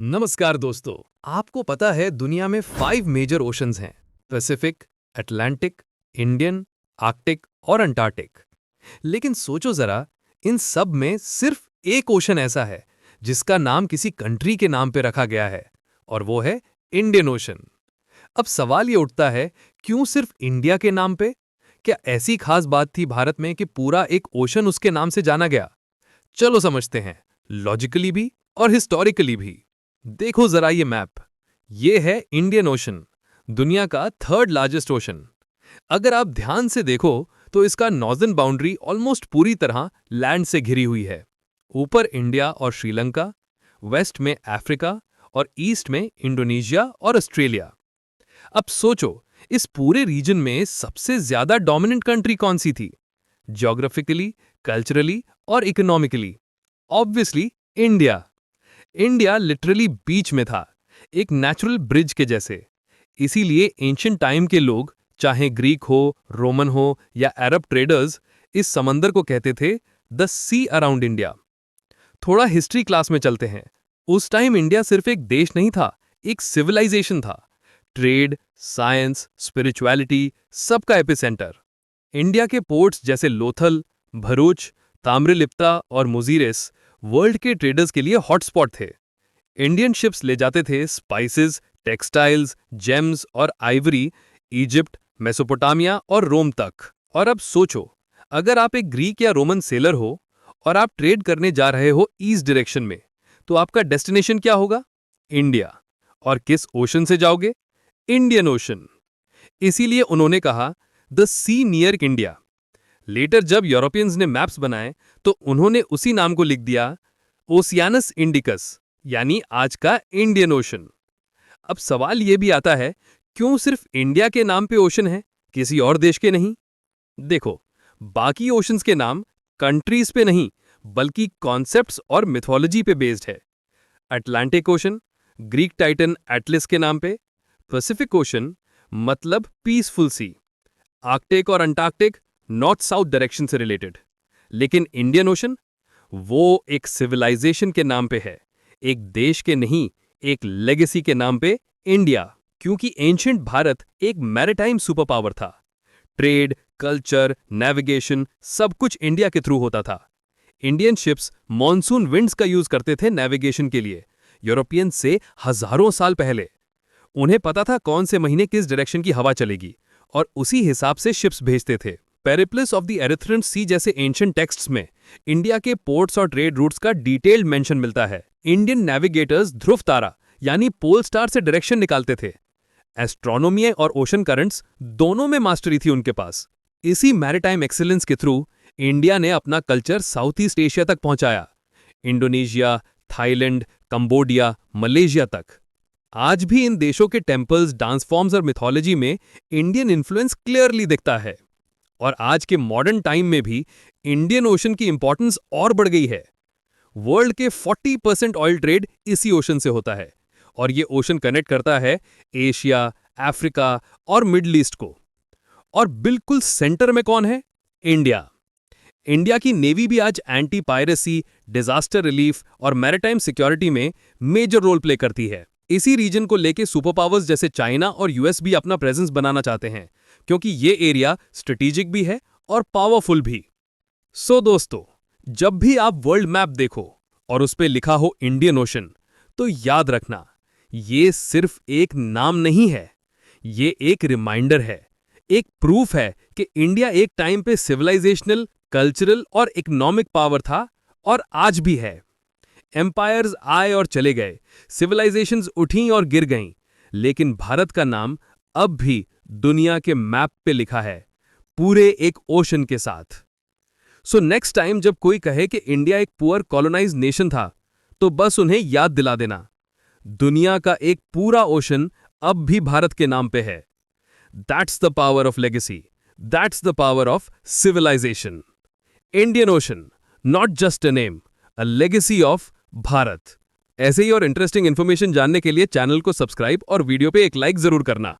नमस्कार दोस्तों। आपको पता है दुनिया में 5 मेजर ओशंस हैं। पैसिफिक, अटलांटिक, इंडियन, आर्कटिक और अंटार्कटिक। लेकिन सोचो जरा, इन सब में सिर्फ एक ओशन ऐसा है जिसका नाम किसी कंट्री के नाम पे रखा गया है, और वो है इंडियन ओशन। अब सवाल ये उठता है, क्यों सिर्फ इंडिया के नाम पे? क्या ऐसी खास बात थी भारत में कि पूरा एक ओशन उसके नाम से जाना गया? चलो समझते हैं, लॉजिकली भी और हिस्टोरिकली भी। देखो जरा ये मैप। ये है इंडियन ओशन, दुनिया का 3rd लार्जेस्ट ओशन। अगर आप ध्यान से देखो तो इसका नॉर्दर्न बाउंड्री ऑलमोस्ट पूरी तरह लैंड से घिरी हुई है। ऊपर इंडिया और श्रीलंका, वेस्ट में अफ्रीका और ईस्ट में इंडोनेशिया और ऑस्ट्रेलिया। अब सोचो, इस पूरे रीजन में सबसे ज्यादा डोमिनेंट कंट्री कौन सी थी? ज्योग्राफिकली, कल्चरली और economically? Obviously India. India literally बीच में था, एक नेचुरल ब्रिज के जैसे। इसीलिए एंशिएंट टाइम के लोग, चाहे ग्रीक हो, रोमन हो या अरब ट्रेडर्स, इस समंदर को कहते थे द सी अराउंड इंडिया। थोड़ा हिस्ट्री क्लास में चलते हैं। उस टाइम इंडिया सिर्फ एक देश नहीं था, एक सिविलाइजेशन था। ट्रेड, साइंस, स्पिरिचुअलिटी, सबका एपिसेंटर। इंडिया के पोर्ट्स जैसे लोथल, भरूच, ताम्रलिप्ता और मुजीरिस वर्ल्ड के ट्रेडर्स के लिए हॉटस्पॉट थे। इंडियन शिप्स ले जाते थे स्पाइसेस, टेक्सटाइल्स, जेम्स और आइवरी इजिप्ट, मेसोपोटामिया और रोम तक। और अब सोचो, अगर आप एक ग्रीक या रोमन सेलर हो और आप ट्रेड करने जा रहे हो ईस्ट डायरेक्शन में, तो आपका डेस्टिनेशन क्या होगा? इंडिया। और किस ओशन से जाओगे? Indian ocean. इसीलिए उन्होंने कहा the sea near India. Later जब यूरोपियंस ने मैप्स बनाए तो उन्होंने उसी नाम को लिख दिया, ओशियानस इंडिकस, यानी आज का इंडियन ओशन। अब सवाल यह भी आता है, क्यों सिर्फ इंडिया के नाम पे ओशन है, किसी और देश के नहीं? देखो, बाकी ओशंस के नाम कंट्रीज पे नहीं, बल्कि कॉन्सेप्ट्स और मिथोलॉजी पे बेस्ड है। Atlantic ocean, Greek Titan at least के नाम पे। पैसिफिक ओशन मतलब पीसफुल सी। आर्कटिक और अंटार्कटिक नॉर्थ साउथ डायरेक्शन से रिलेटेड। लेकिन इंडियन ओशन, वो एक सिविलाइजेशन के नाम पे है, एक देश के नहीं, एक लेगेसी के नाम पे इंडिया। क्योंकि एंशिएंट भारत एक मैरिटाइम सुपर पावर था। ट्रेड, कल्चर, नेविगेशन सब कुछ इंडिया के थ्रू होता था। इंडियन शिप्स मॉनसून विंड्स का यूज करते थे नेविगेशन के लिए, यूरोपियन से हजारों साल पहले। उन्हें पता था कौन से महीने किस डायरेक्शन की हवा चलेगी, और उसी हिसाब से शिप्स भेजते थे। पेरिप्लस ऑफ द एरिथ्रियन सी जैसे एंशिएंट टेक्स्ट्स में इंडिया के पोर्ट्स और ट्रेड रूट्स का डिटेल्ड मेंशन मिलता है। इंडियन नेविगेटर्स ध्रुव तारा यानी पोल स्टार से डायरेक्शन निकालते थे। एस्ट्रोनॉमी और ओशन करंट्स दोनों में मास्टरी थी उनके पास। इसी मैरिटाइम एक्सीलेंस के थ्रू इंडिया ने अपना कल्चर साउथ ईस्ट एशिया तक पहुंचाया, इंडोनेशिया, थाईलैंड, कंबोडिया, मलेशिया तक। आज भी इन देशों के टेम्पल्स, डांस फॉर्म्स और मिथोलॉजी में इंडियन इन्फ्लुएंस क्लियरली दिखता है। और आज के मॉडर्न टाइम में भी इंडियन ओशन की इंपॉर्टेंस और बढ़ गई है। वर्ल्ड के 40% ऑयल ट्रेड इसी ओशन से होता है, और ये ओशन कनेक्ट करता है एशिया, अफ्रीका और मिडल ईस्ट को। और बिल्कुल सेंटर में कौन है? इंडिया। इंडिया की नेवी भी आज एंटी पायरेसी, डिजास्टर रिलीफ और मैरिटाइम सिक्योरिटी में मेजर रोल प्ले करती है। इसी रीजन को लेके सुपर पावर्स जैसे चाइना और यूएस भी अपना प्रेजेंस बनाना चाहते हैं, क्योंकि ये एरिया स्ट्रेटेजिक भी है और पावरफुल भी। सो दोस्तों, जब भी आप वर्ल्ड मैप देखो और उस पे लिखा हो इंडियन ओशन, तो याद रखना, ये सिर्फ एक नाम नहीं है, ये एक रिमाइंडर है, एक प्रूफ है कि इंडिया एक टाइम पे सिविलाइजेशनल, कल्चरल और इकोनॉमिक पावर था, और आज भी है। एम्पायर्स आए और चले गए, सिविलाइजेशंस उठी और गिर गईं, लेकिन भारत का नाम अब भी दुनिया के मैप पे लिखा है, पूरे एक ओशन के साथ। सो नेक्स्ट टाइम जब कोई कहे कि इंडिया एक पुअर कॉलोनाइज्ड नेशन था, तो बस उन्हें याद दिला देना, दुनिया का एक पूरा ओशन अब भी भारत के नाम पे है। That's the power of legacy, that's the power of civilization. Indian ocean, not just a name, a legacy of Bharat. ऐसे ही और इंटरेस्टिंग इंफॉर्मेशन जानने के लिए चैनल को सब्सक्राइब और वीडियो पे एक लाइक जरूर करना।